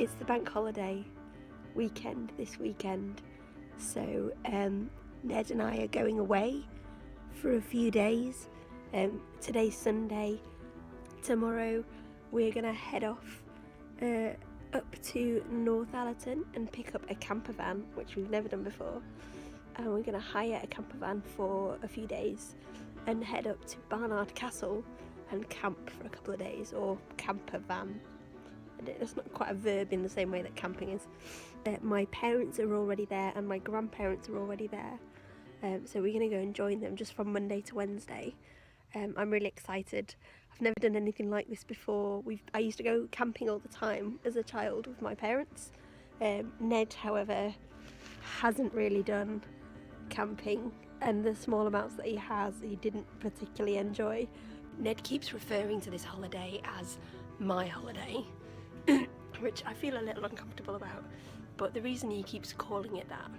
it's the bank holiday weekend this weekend, so Ned and I are going away for a few days. Today's Sunday. Tomorrow we're gonna head off up to North Allerton and pick up a camper van, which we've never done before, and we're gonna hire a camper van for a few days and head up to Barnard Castle and camp for a couple of days, or camper van. It's not quite a verb in the same way that camping is. My parents are already there and my grandparents are already there, so we're going to go and join them just from Monday to Wednesday. I'm really excited. I've never done anything like this before. I used to go camping all the time as a child with my parents. Ned, however, hasn't really done camping, and the small amounts that he has, he didn't particularly enjoy. Ned keeps referring to this holiday as my holiday, which I feel a little uncomfortable about, but the reason he keeps calling it that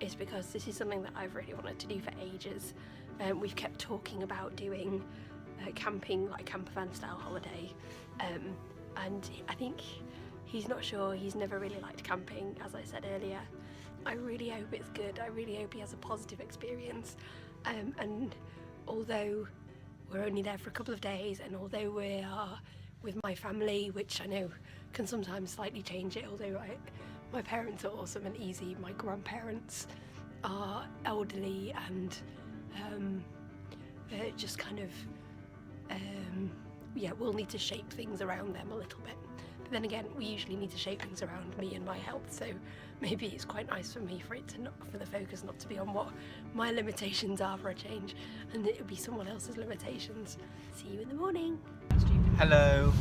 is because this is something that I've really wanted to do for ages. We've kept talking about doing camping, like a camper van style holiday, and I think he's not sure. He's never really liked camping, as I said earlier. I really hope it's good. I really hope he has a positive experience, and although we're only there for a couple of days, and although we are with my family, which I know can sometimes slightly change it, although my parents are awesome and easy, my grandparents are elderly and just kind of yeah, we'll need to shape things around them a little bit. But then again, we usually need to shape things around me and my health, so maybe it's quite nice for me for the focus not to be on what my limitations are for a change, and it would be someone else's limitations. See you in the morning. Hello,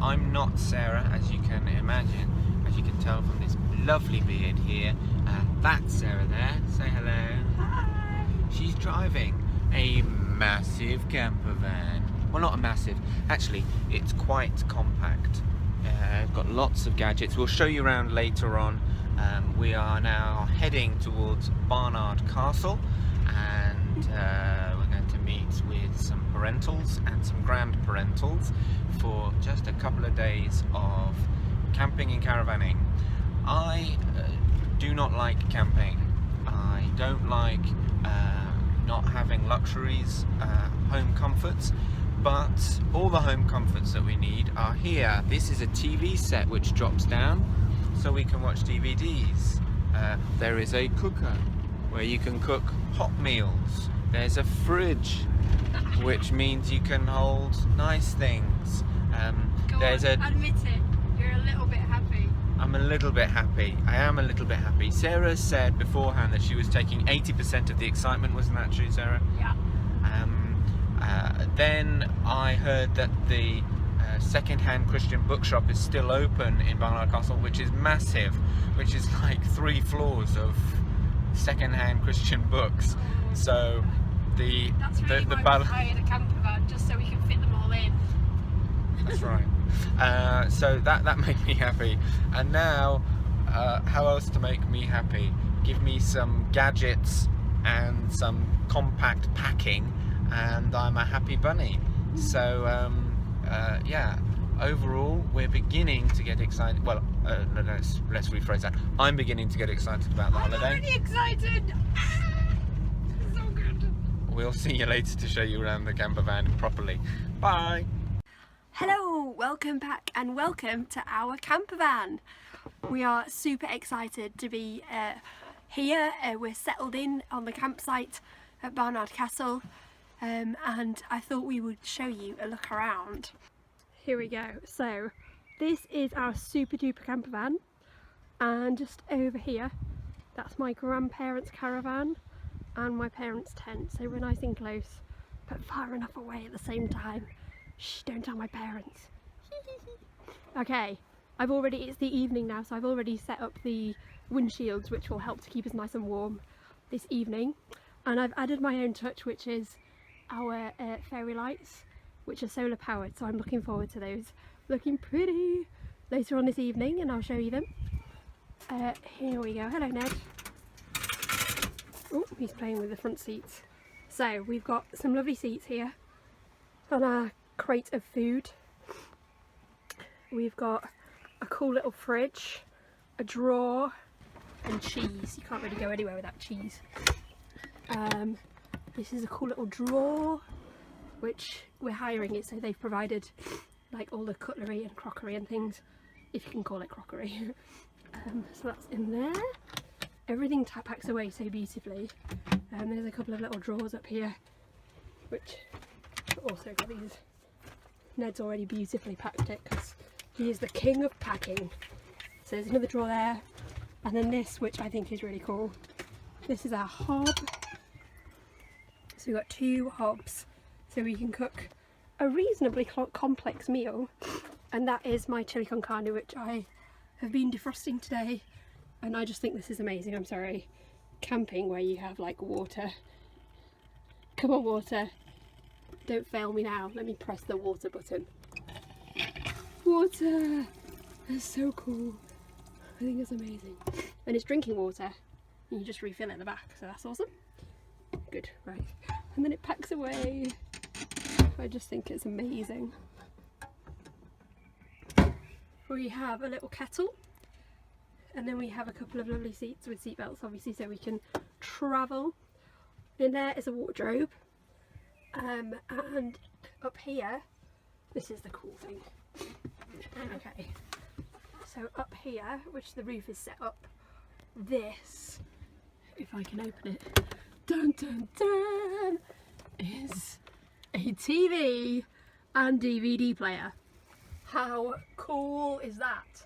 I'm not Sarah, as you can imagine, as you can tell from this lovely beard here. That's Sarah there. Say hello. Hi. She's driving a massive camper van. Well, not a massive, actually, it's quite compact. Got lots of gadgets. We'll show you around later on. We are now heading towards Barnard Castle, and we're going to meet with some parentals and some grandparentals for just a couple of days of camping and caravanning. I do not like camping. I don't like not having luxuries, home comforts, but all the home comforts that we need are here. This is a TV set which drops down so we can watch DVDs. There is a cooker where you can cook hot meals. There's a fridge, which means you can hold nice things. Admit it, you're a little bit happy. I'm a little bit happy. I am a little bit happy. Sarah said beforehand that she was taking 80% of the excitement. Wasn't that true, Sarah? Yeah. Then I heard that the second-hand Christian bookshop is still open in Barnard Castle, which is massive, which is like 3 floors of second-hand Christian books. So that's really why we hired a camper van, just so we can fit them all in. That's right. So that made me happy. And now, how else to make me happy? Give me some gadgets and some compact packing, and I'm a happy bunny. So yeah, overall we're beginning to get excited. Well, let's rephrase that. I'm beginning to get excited about the holiday. I'm already excited. So good. We'll see you later to show you around the camper van properly. Bye. Hello, welcome back and welcome to our camper van. We are super excited to be here. We're settled in on the campsite at Barnard Castle, and I thought we would show you a look around. Here we go. So this is our super duper camper van, and just over here that's my grandparents' caravan and my parents' tent, so we're nice and close but far enough away at the same time. Shh, don't tell my parents. Okay, it's the evening now, so I've already set up the windshields, which will help to keep us nice and warm this evening, and I've added my own touch, which is our fairy lights, which are solar powered, so I'm looking forward to those looking pretty later on this evening, and I'll show you them. Here we go. Hello, Ned. Oh, he's playing with the front seats. So we've got some lovely seats here on our crate of food. We've got a cool little fridge, a drawer, and cheese. You can't really go anywhere without cheese. This is a cool little drawer, which we're hiring it, so they've provided like all the cutlery and crockery and things, if you can call it crockery. So that's in there. Everything packs away so beautifully. There's a couple of little drawers up here, which also got these. Ned's already beautifully packed it because he is the king of packing. So there's another drawer there, and then this, which I think is really cool. This is our hob. So we've got 2 hobs, so we can cook a reasonably complex meal, and that is my chili con carne, which I have been defrosting today, and I just think this is amazing. I'm sorry, camping where you have like water. Come on, water, don't fail me now. Let me press the water button. Water, that's so cool. I think it's amazing, and it's drinking water. You just refill it at the back, so that's awesome. Good, right, and then it packs away. I just think it's amazing. We have a little kettle, and then we have a couple of lovely seats with seat belts, obviously, so we can travel. In there is a wardrobe, and up here, this is the cool thing. Okay, so up here, which the roof is set up, this, if I can open it, dun dun dun, is a TV and DVD player. How cool is that?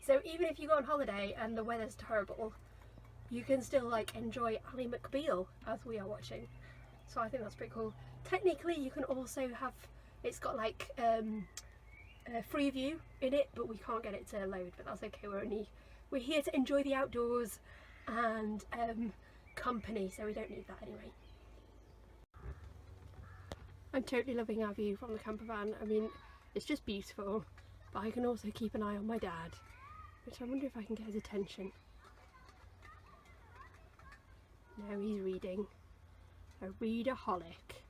So even if you go on holiday and the weather's terrible, you can still like enjoy Ally McBeal as we are watching. So I think that's pretty cool. Technically you can also have, it's got like a free view in it, but we can't get it to load, but that's okay. We're here to enjoy the outdoors and company, so we don't need that anyway. I'm totally loving our view from the camper van. I mean, it's just beautiful, but I can also keep an eye on my dad, which I wonder if I can get his attention. No, he's reading. A readaholic.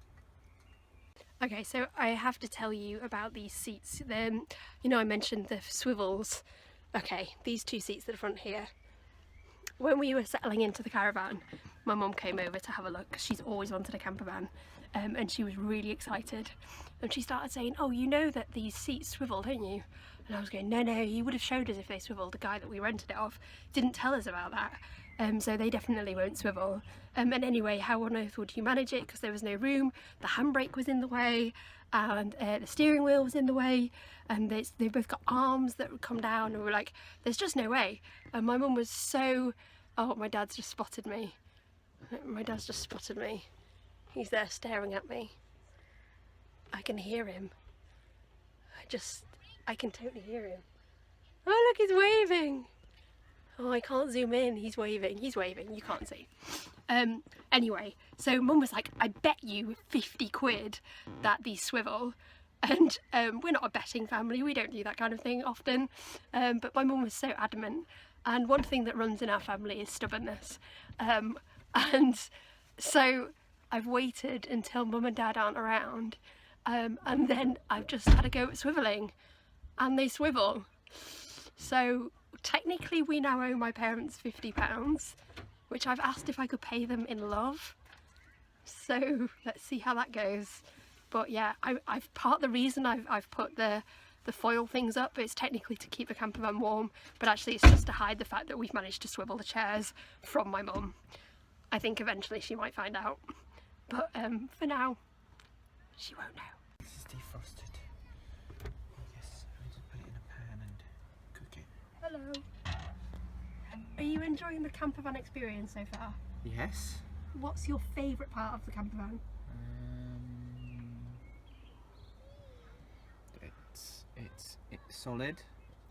Okay, so I have to tell you about these seats. You know, I mentioned the swivels. Okay, these 2 seats at the front here. When we were settling into the caravan, my mum came over to have a look. She's always wanted a camper van, and she was really excited. And she started saying, "Oh, you know that these seats swivel, don't you?" And I was going, "No, he would have showed us if they swiveled. The guy that we rented it off didn't tell us about that. So they definitely won't swivel." And anyway, how on earth would you manage it? Because there was no room. The handbrake was in the way, and the steering wheel was in the way, and they both got arms that would come down, and we were like, there's just no way. And my mum was so, oh, my dad's just spotted me. My dad's just spotted me. He's there staring at me. I can hear him. I can totally hear him. Oh look, he's waving. Oh, I can't zoom in. He's waving. He's waving. You can't see. Anyway, so mum was like, I bet you 50 quid that these swivel. And we're not a betting family. We don't do that kind of thing often. But my mum was so adamant. And one thing that runs in our family is stubbornness. And so I've waited until mum and dad aren't around. And then I've just had a go at swivelling. And they swivel. So technically we now owe my parents £50, which I've asked if I could pay them in love. So let's see how that goes. But yeah, I've part of the reason I've put the foil things up, it's technically to keep the camper van warm, but actually it's just to hide the fact that we've managed to swivel the chairs from my mum. I think eventually she might find out, but for now, she won't know. This is defrosted. Yes, I just put it in a pan and cook it. Hello. Are you enjoying the camper van experience so far? Yes. What's your favourite part of the camper van? It's solid.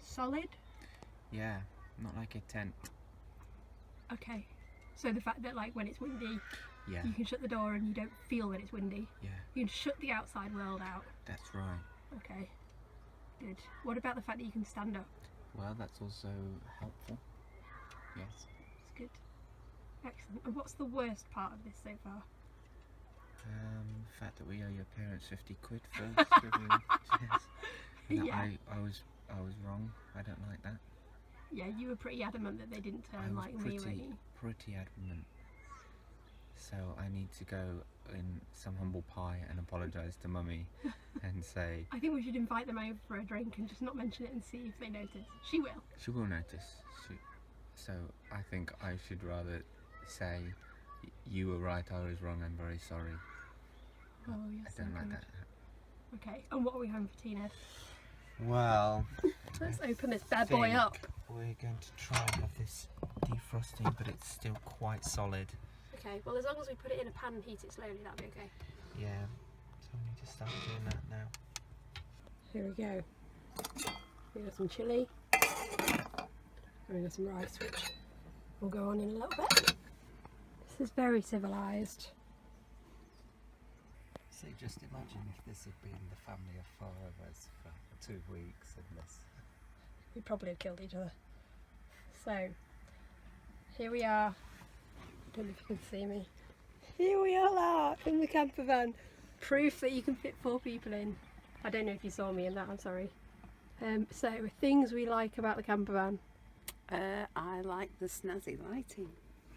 Solid? Yeah, not like a tent. Okay. So the fact that like when it's windy, Yeah. you can shut the door and you don't feel that it's windy. Yeah. You can shut the outside world out. That's right. Okay. Good. What about the fact that you can stand up? Well, that's also helpful. Yes. It's good. Excellent. And what's the worst part of this so far? The fact that we owe your parents 50 quid for swiveling. Yes. No, Yeah. I was I was wrong. I don't like that. Yeah, you were pretty adamant that they didn't turn like me, weren't you? Pretty adamant. So I need to go in some humble pie and apologise to Mummy and say... I think we should invite them over for a drink and just not mention it and see if they notice. She will. She will notice. So I think I should rather say, you were right, I was wrong, I'm very sorry. Oh, you're I don't like that. Okay, and what are we having for tea, Ned? Well... Let's open this bad boy up. We're going to try and have this defrosting, but it's still quite solid. Okay, well as long as we put it in a pan and heat it slowly, that'll be okay. Yeah, so we need to start doing that now. Here we go. We got some chilli. And we got some rice, which will go on in a little bit. This is very civilised. So just imagine if this had been the family of 4 of us for 2 weeks and this. We'd probably have killed each other. So, here we are. I don't know if you can see me. Here we all are in the camper van. Proof that you can fit 4 people in. I don't know if you saw me in that, I'm sorry. So, things we like about the camper van. I like the snazzy lighting.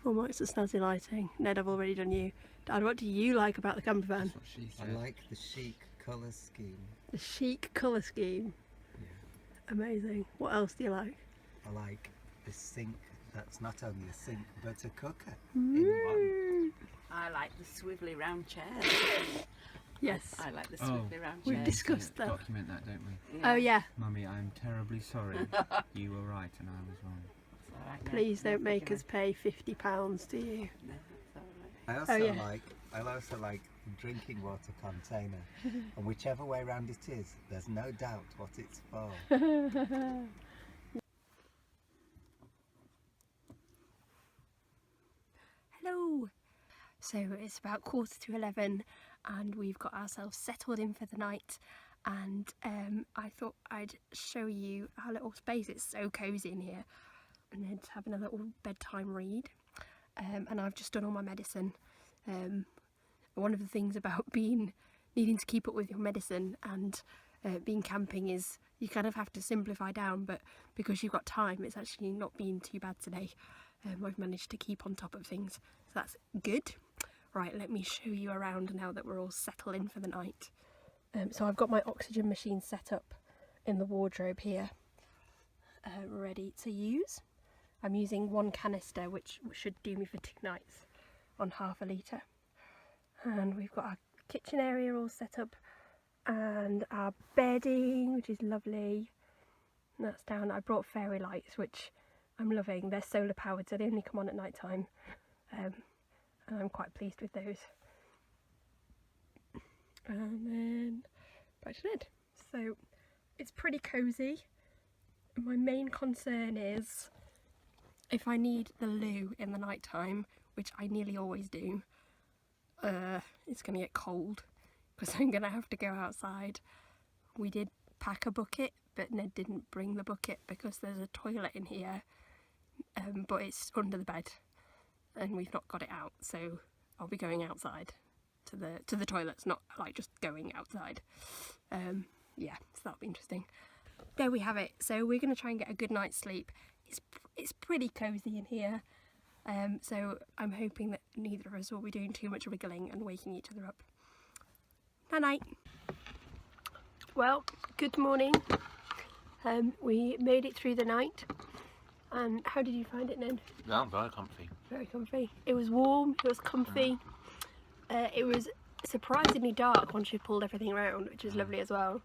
Well, what's the snazzy lighting? Ned, I've already done you. Dad, what do you like about the camper van? That's what she said. I like the chic colour scheme. The chic colour scheme. Yeah. Amazing. What else do you like? I like the sink that's not only a sink but a cooker in one. I like the swivelly round chairs. Yes. I like the swivelly round We've chairs. discussed that. Document that, don't we? Oh yeah. Mummy, I'm terribly sorry. You were right and I was wrong. It's all right, no, Please no don't make us forgive pay £50, do you? me. No, it's all right. I also yeah. I also like the drinking water container, and whichever way round it is, there's no doubt what it's for. Hello. So it's about 11:15 and we've got ourselves settled in for the night, and I thought I'd show you our little space. It's so cosy in here, and then having a little bedtime read, and I've just done all my medicine. One of the things about needing to keep up with your medicine and being camping is you kind of have to simplify down, but because you've got time, it's actually not been too bad today. I've managed to keep on top of things, so that's good. Right, let me show you around now that we're all settled in for the night. So I've got my oxygen machine set up in the wardrobe here, ready to use. I'm using 1 canister, which should do me for 2 nights on half a litre. And we've got our kitchen area all set up and our bedding, which is lovely. And that's down. I brought fairy lights, which I'm loving. They're solar powered, so they only come on at night time, and I'm quite pleased with those. And then back to Ned. So it's pretty cosy. My main concern is if I need the loo in the night time, which I nearly always do, it's going to get cold because I'm going to have to go outside. We did pack a bucket, but Ned didn't bring the bucket because there's a toilet in here, but it's under the bed and we've not got it out, so I'll be going outside to the toilets, not like just going outside. Yeah, so that'll be interesting. There we have it. So we're going to try and get a good night's sleep. It's pretty cosy in here. So I'm hoping that neither of us will be doing too much wriggling and waking each other up. Night night. Well, good morning. We made it through the night. And how did you find it, Ned? Yeah, very comfy. Very comfy. It was warm, it was comfy. It was surprisingly dark once you pulled everything around, which is lovely as well.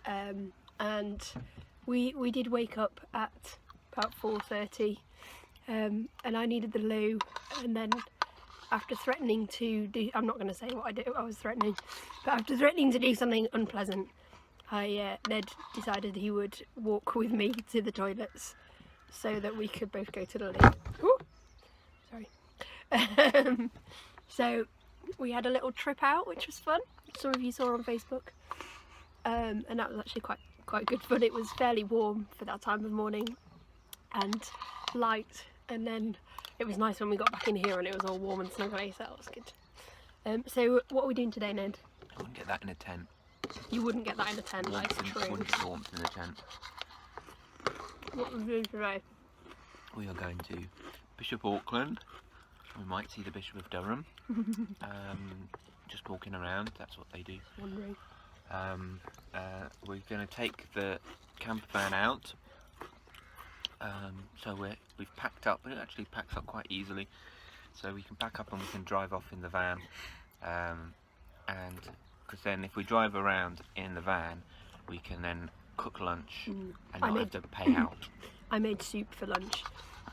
And we did wake up at about 4:30. And I needed the loo, and then after threatening to do, I'm not going to say what I was threatening, but after threatening to do something unpleasant, Ned decided he would walk with me to the toilets so that we could both go to the loo. Ooh, sorry. So we had a little trip out, which was fun. Some of you saw on Facebook, and that was actually quite good fun. It was fairly warm for that time of morning and light, and then it was nice when we got back in here and it was all warm and snuggly, so that was good. So what are we doing today, Ned? I wouldn't get that in a tent. You wouldn't get that in a tent, that's true. Wouldn't warmth in a tent. What are we doing today? We are going to Bishop Auckland. We might see the Bishop of Durham. Just walking around, that's what they do. Wondering. We're going to take the camper van out. So we've packed up, but it actually packs up quite easily. So we can pack up and we can drive off in the van. And because then if we drive around in the van, we can then cook lunch and not have to pay out. I made soup for lunch.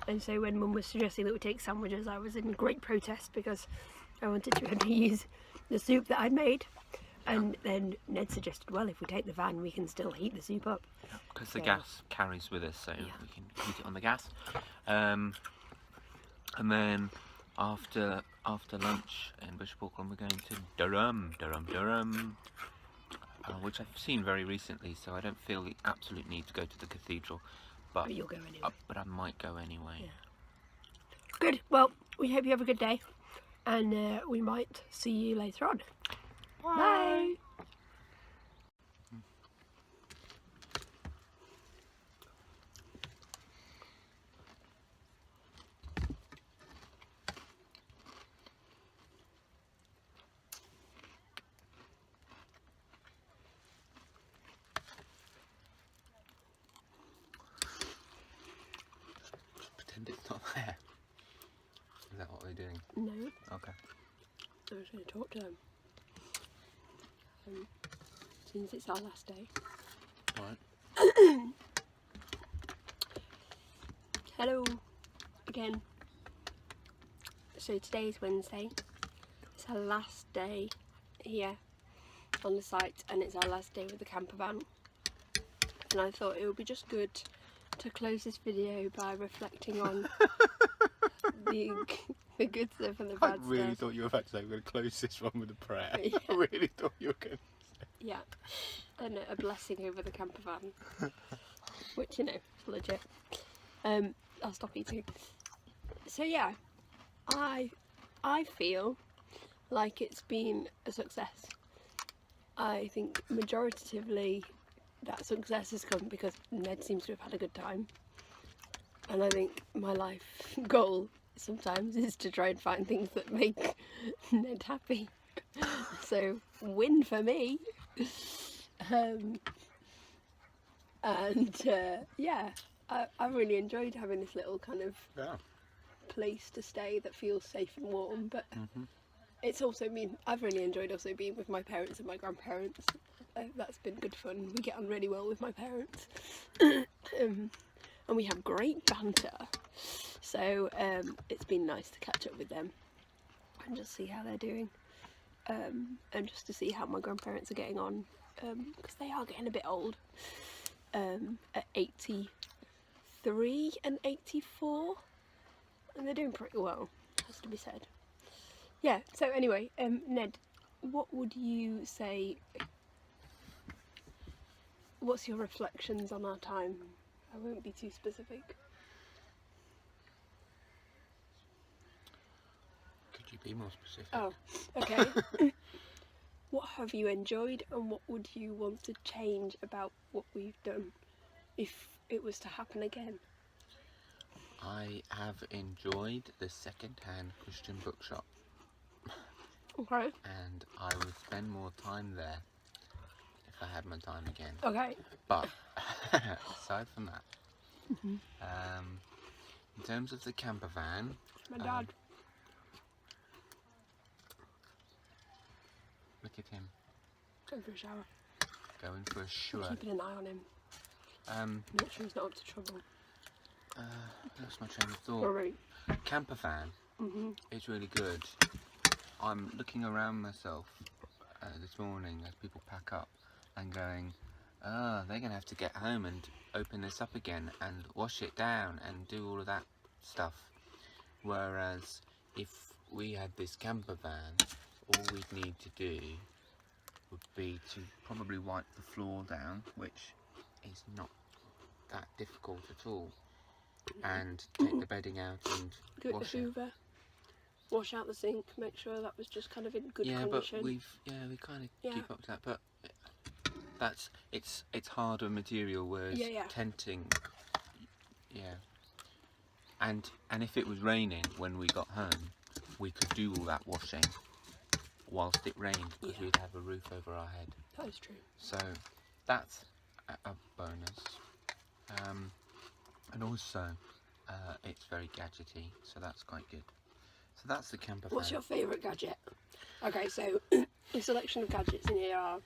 And so when Mum was suggesting that we take sandwiches, I was in great protest because I wanted to be able to use the soup that I'd made. And then Ned suggested, well, if we take the van, we can still heat the soup up. Because the gas carries with us, so we can heat it on the gas. And then after lunch in Bishop Auckland, we're going to Durham, which I've seen very recently, so I don't feel the absolute need to go to the cathedral. But you'll go anyway. But I might go anyway. Yeah. Good. Well, we hope you have a good day, and we might see you later on. Bye. Pretend it's not there. Is that what we're doing? No, Okay. I was going to talk to them. Since it's our last day. Alright. Hello again. So today is Wednesday. It's our last day here on the site, and it's our last day with the camper van. And I thought it would be just good to close this video by reflecting on the good stuff and the bad stuff. I really thought you were about to say we're going to close this one with a prayer. Yeah. I really thought you were going to. Yeah, and a blessing over the camper van, which, you know, is legit. I'll stop eating. So yeah, I feel like it's been a success. I think majoritatively that success has come because Ned seems to have had a good time, and I think my life goal sometimes is to try and find things that make Ned happy. So win for me. Yeah, I really enjoyed having this little kind of place to stay that feels safe and warm, but it's also been, I've really enjoyed also being with my parents and my grandparents. That's been good fun. We get on really well with my parents. And we have great banter, so it's been nice to catch up with them and just see how they're doing. And just to see how my grandparents are getting on, because they are getting a bit old, at 83 and 84, and they're doing pretty well, has to be said. Yeah, so anyway, Ned, what would you say, what's your reflections on our time? I won't be too specific. Could you be more specific? Oh, okay. What have you enjoyed, and what would you want to change about what we've done if it was to happen again? I have enjoyed the second-hand Christian bookshop. Okay. And I would spend more time there if I had my time again. Okay. But aside from that, in terms of the camper van, My dad. Look at him Going for a shower. going for a I'm shower. keeping an eye on him. Make sure he's not up to trouble. That's my train of thought. Alright. Camper van is really good. I'm looking around myself this morning as people pack up and going, they're going to have to get home and open this up again and wash it down and do all of that stuff. Whereas if we had this camper van, all we'd need to do would be to probably wipe the floor down, which is not that difficult at all, and take the bedding out and Get wash the it. Hoover. Wash out the sink. Make sure that was just kind of in good Yeah, condition. but we kind of keep up to that. But it's harder material, whereas Yeah. tenting, Yeah. And if it was raining when we got home, we could do all that washing whilst it rained, because we'd have a roof over our head. That is true. So that's a bonus. And also it's very gadgety, so that's quite good. So that's the camper van. What's your favourite gadget? Okay, so the selection of gadgets in here are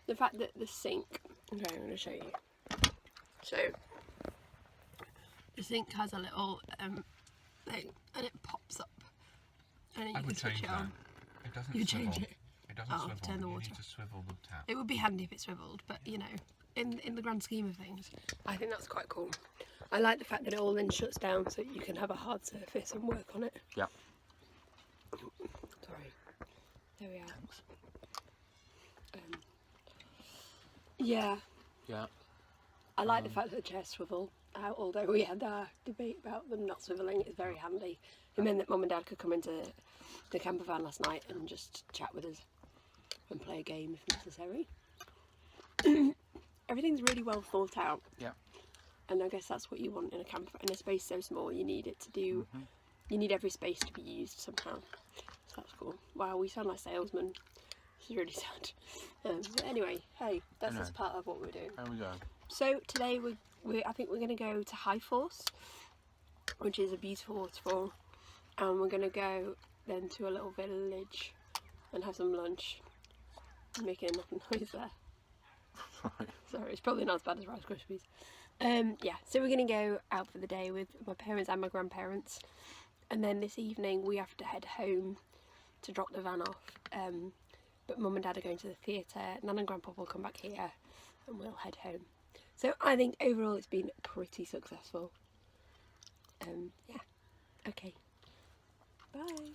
the fact that the sink. Okay, I'm going to show you. So the sink has a little thing, and it pops up, and then you can switch it on. It doesn't You swivel. change it. It doesn't Oh, swivel. turn the You water need to swivel the tap. It would be handy if it swiveled, but you know, in the grand scheme of things, I think that's quite cool. I like the fact that it all then shuts down so you can have a hard surface and work on it. Yeah. Sorry. There we are. Yeah. Yeah. I like the fact that the chairs swivel. Although we had our debate about them not swivelling, it's very handy. It meant that Mum and Dad could come into the camper van last night and just chat with us and play a game if necessary. Everything's really well thought out. Yeah. And I guess that's what you want in a camper van. In a space so small, you need it to do. You need every space to be used somehow. So that's cool. Wow, we sound like salesmen. This is really sad. But anyway, hey, that's just part of what we're doing. There we go. So today I think we're going to go to High Force, which is a beautiful waterfall, and we're going to go then to a little village and have some lunch. I'm making enough noise there. Sorry, it's probably not as bad as Rice Krispies. Yeah, so we're going to go out for the day with my parents and my grandparents, and then this evening we have to head home to drop the van off. But Mum and Dad are going to the theatre, Nan and Grandpa will come back here, and we'll head home. So I think overall it's been pretty successful. Yeah. Okay. Bye.